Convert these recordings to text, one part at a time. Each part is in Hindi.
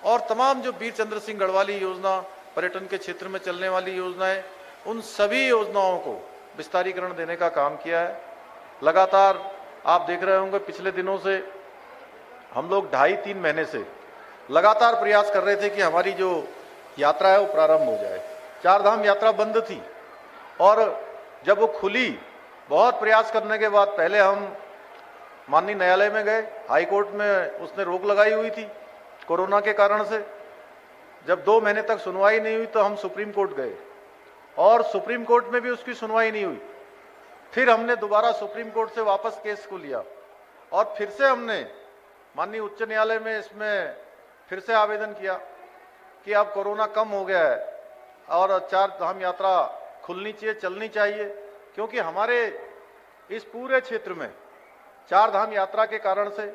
और तमाम जो वीर चंद्र सिंह गढ़वाली योजना, पर्यटन के क्षेत्र में चलने वाली योजनाएं, उन सभी योजनाओं को विस्तारीकरण देने का काम किया है। लगातार आप देख रहे होंगे पिछले दिनों से हम लोग 2.5-3 महीने से लगातार प्रयास कर रहे थे कि हमारी जो यात्रा है वो प्रारंभ हो जाए। चार धाम यात्रा बंद थी और जब वो खुली, बहुत प्रयास करने के बाद पहले हम माननीय न्यायालय में गए, हाई कोर्ट में उसने रोक लगाई हुई थी कोरोना के कारण से। जब 2 महीने तक सुनवाई नहीं हुई तो हम सुप्रीम कोर्ट गए और सुप्रीम कोर्ट में भी उसकी सुनवाई नहीं हुई। फिर हमने दोबारा सुप्रीम कोर्ट से वापस केस को लिया और फिर से हमने माननीय उच्च न्यायालय में इसमें फिर से आवेदन किया कि अब कोरोना कम हो गया है और चार धाम यात्रा खुलनी चाहिए, चलनी चाहिए, क्योंकि हमारे इस पूरे क्षेत्र में चार धाम यात्रा के कारण से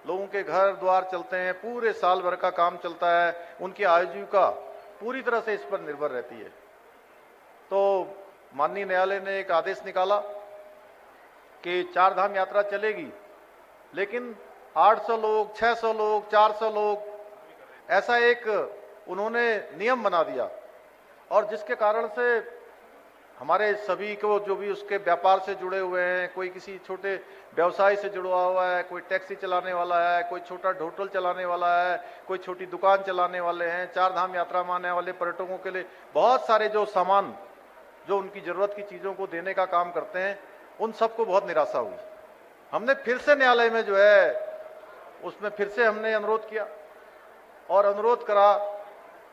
लोगों के घर द्वार चलते हैं, पूरे साल भर का काम चलता है, उनकी आजीविका पूरी तरह से इस पर निर्भर रहती है। तो माननीय न्यायालय ने एक आदेश निकाला कि चार धाम यात्रा चलेगी, लेकिन 800 लोग, 600 लोग, 400 लोग, ऐसा एक उन्होंने नियम बना दिया और जिसके कारण से हमारे सभी को जो भी उसके व्यापार से जुड़े हुए हैं, कोई किसी छोटे व्यवसाय से जुड़ा हुआ है, कोई टैक्सी चलाने वाला है, कोई छोटा होटल चलाने वाला है, कोई छोटी दुकान चलाने वाले हैं, चार धाम यात्रा में आने वाले पर्यटकों के लिए बहुत सारे जो सामान जो उनकी जरूरत की चीजों को देने का काम करते हैं, उन सबको बहुत निराशा हुई। हमने फिर से न्यायालय में जो है उसमें फिर से हमने अनुरोध किया और अनुरोध करा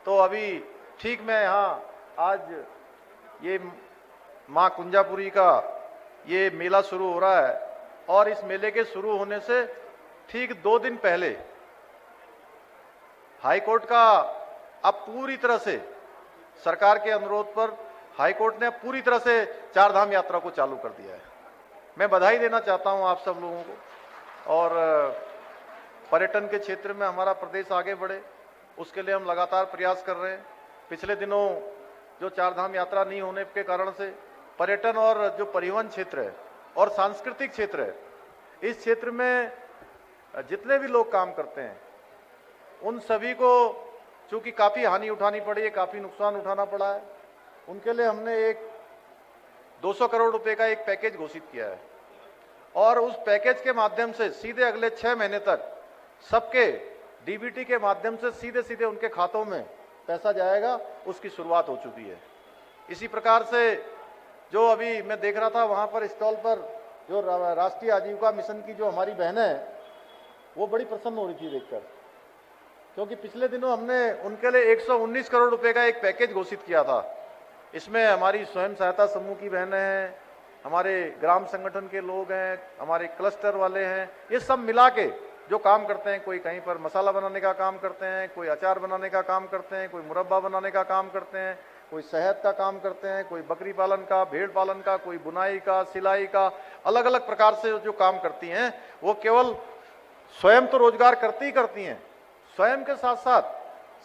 तो अभी ठीक मैं यहाँ आज ये माँ कुंजापुरी का ये मेला शुरू हो रहा है और इस मेले के शुरू होने से ठीक 2 दिन पहले हाई कोर्ट का अब पूरी तरह से सरकार के अनुरोध पर हाई कोर्ट ने पूरी तरह से चार धाम यात्रा को चालू कर दिया है। मैं बधाई देना चाहता हूं आप सब लोगों को और पर्यटन के क्षेत्र में हमारा प्रदेश आगे बढ़े उसके लिए हम लगातार प्रयास कर रहे हैं। पिछले दिनों जो चार धाम यात्रा नहीं होने के कारण से पर्यटन और जो परिवहन क्षेत्र है और सांस्कृतिक क्षेत्र है, इस क्षेत्र में जितने भी लोग काम करते हैं उन सभी को चूंकि काफी हानि उठानी पड़ी है, काफी नुकसान उठाना पड़ा है, उनके लिए हमने एक 200 करोड़ रुपए का एक पैकेज घोषित किया है और उस पैकेज के माध्यम से सीधे अगले 6 महीने तक सबके डीबीटी के माध्यम से सीधे सीधे उनके खातों में पैसा जाएगा, उसकी शुरुआत हो चुकी है। इसी प्रकार से जो अभी मैं देख रहा था वहां पर स्टॉल पर जो राष्ट्रीय आजीविका मिशन की जो हमारी बहनें हैं वो बड़ी प्रसन्न हो रही थी देखकर, क्योंकि पिछले दिनों हमने उनके लिए 119 करोड़ रुपए का एक पैकेज घोषित किया था। इसमें हमारी स्वयं सहायता समूह की बहनें हैं, हमारे ग्राम संगठन के लोग हैं, हमारे क्लस्टर वाले हैं, ये सब मिला के जो काम करते हैं, कोई कहीं पर मसाला बनाने का काम करते हैं, कोई अचार बनाने का काम करते हैं, कोई मुरब्बा बनाने का काम करते हैं, कोई शहद का काम करते हैं, कोई बकरी पालन का, भेड़ पालन का, कोई बुनाई का, सिलाई का, अलग अलग प्रकार से जो काम करती हैं वो केवल स्वयं तो रोजगार करती ही करती हैं, स्वयं के साथ साथ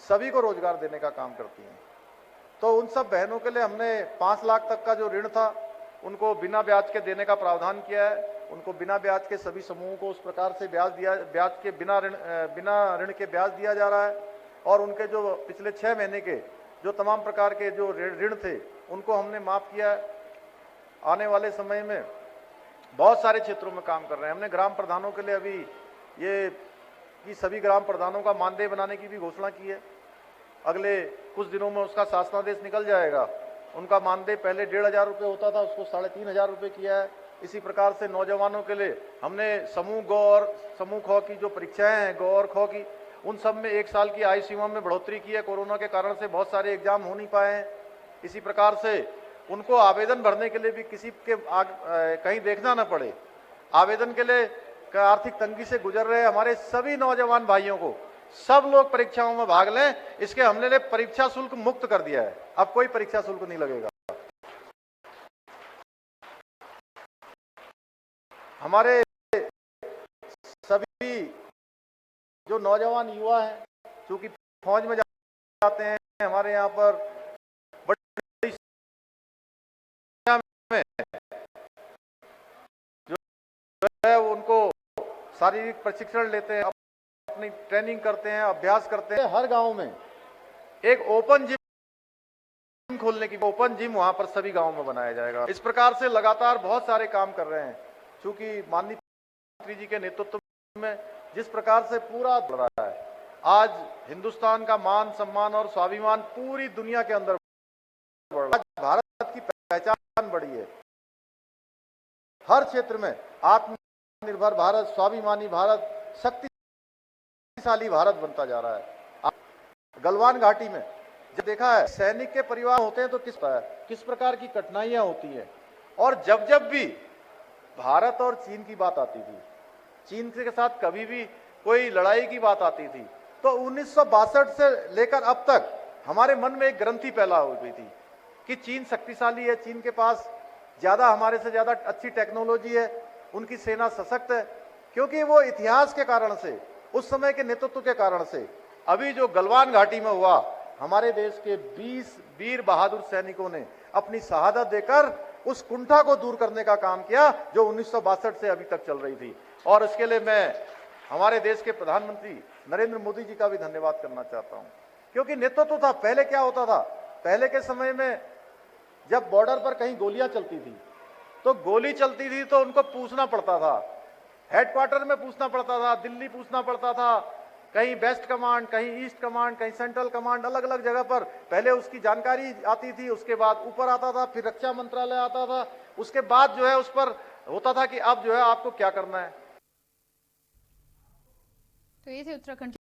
सभी को रोजगार देने का काम करती हैं। तो उन सब बहनों के लिए हमने 5 लाख तक का जो ऋण था उनको बिना ब्याज के देने का प्रावधान किया है। उनको बिना ब्याज के सभी समूहों को उस प्रकार से ब्याज के बिना ऋण के ब्याज दिया जा रहा है और उनके जो पिछले 6 महीने के जो तमाम प्रकार के जो ऋण थे उनको हमने माफ किया है। आने वाले समय में बहुत सारे क्षेत्रों में काम कर रहे हैं। हमने ग्राम प्रधानों के लिए अभी ये कि सभी ग्राम प्रधानों का मानदेय बनाने की भी घोषणा की है। अगले कुछ दिनों में उसका शासनादेश निकल जाएगा। उनका मानदेय पहले 1,500 रुपये होता था, उसको 3,500 रुपये किया है। इसी प्रकार से नौजवानों के लिए हमने समूह गौ और समूह ख की जो परीक्षाएं हैं गौ और ख की, उन सब में 1 साल की आयु सीमा में बढ़ोतरी की है। कोरोना के कारण से बहुत सारे एग्जाम हो नहीं पाए हैं। इसी प्रकार से उनको आवेदन भरने के लिए भी किसी के कहीं देखना न पड़े, आवेदन के लिए आर्थिक तंगी से गुजर रहे हमारे सभी नौजवान भाइयों को सब लोग परीक्षाओं में भाग लें, इसके हमने लिए परीक्षा शुल्क मुक्त कर दिया है। अब कोई परीक्षा शुल्क नहीं लगेगा। हमारे सभी जो नौजवान युवा हैं, चूंकि फौज में जाते हैं, हमारे यहाँ पर बड़ी संख्या में जो है उनको शारीरिक प्रशिक्षण लेते हैं। अपनी ट्रेनिंग करते हैं, अभ्यास करते हैं। हर गांव में एक ओपन जिम खोलने की, ओपन जिम वहां पर सभी गांवों में बनाया जाएगा। इस प्रकार से लगातार बहुत सारे काम कर रहे हैं। चूंकि माननीय प्रधानमंत्री जी के नेतृत्व में जिस प्रकार से पूरा बढ़ रहा है, आज हिंदुस्तान का मान सम्मान और स्वाभिमान पूरी दुनिया के अंदर बढ़ रहा है। भारत की पहचान बढ़ी है, हर क्षेत्र में आत्मनिर्भर भारत, स्वाभिमानी भारत, शक्तिशाली भारत बनता जा रहा है। गलवान घाटी में जब देखा है सैनिक के परिवार होते हैं तो किस प्रकार की कठिनाइयां होती हैं, और जब जब भी भारत और चीन की बात आती थी, चीन के साथ कभी भी कोई लड़ाई की बात आती थी, तो 1962 से लेकर अब तक हमारे मन में एक ग्रंथि पैदा हो गई थी कि चीन शक्तिशाली है, चीन के पास ज्यादा, हमारे से ज्यादा अच्छी टेक्नोलॉजी है, उनकी सेना सशक्त है। क्योंकि वो इतिहास के कारण से, उस समय के नेतृत्व के कारण से, अभी जो गलवान घाटी में हुआ, हमारे देश के 20 वीर बहादुर सैनिकों ने अपनी शहादत देकर उस कुंठा को दूर करने का काम किया जो 1962 से अभी तक चल रही थी। और इसके लिए मैं हमारे देश के प्रधानमंत्री नरेंद्र मोदी जी का भी धन्यवाद करना चाहता हूं, क्योंकि नेतृत्व था। पहले क्या होता था, पहले के समय में जब बॉर्डर पर कहीं गोलियां चलती थी, तो गोली चलती थी तो उनको पूछना पड़ता था, हेडक्वार्टर में पूछना पड़ता था, दिल्ली पूछना पड़ता था, कहीं वेस्ट कमांड, कहीं ईस्ट कमांड, कहीं सेंट्रल कमांड, अलग अलग जगह पर पहले उसकी जानकारी आती थी। उसके बाद ऊपर आता था, फिर रक्षा मंत्रालय आता था, उसके बाद जो है उस पर होता था कि अब जो है आपको क्या करना है। तो ये थे उत्तराखंड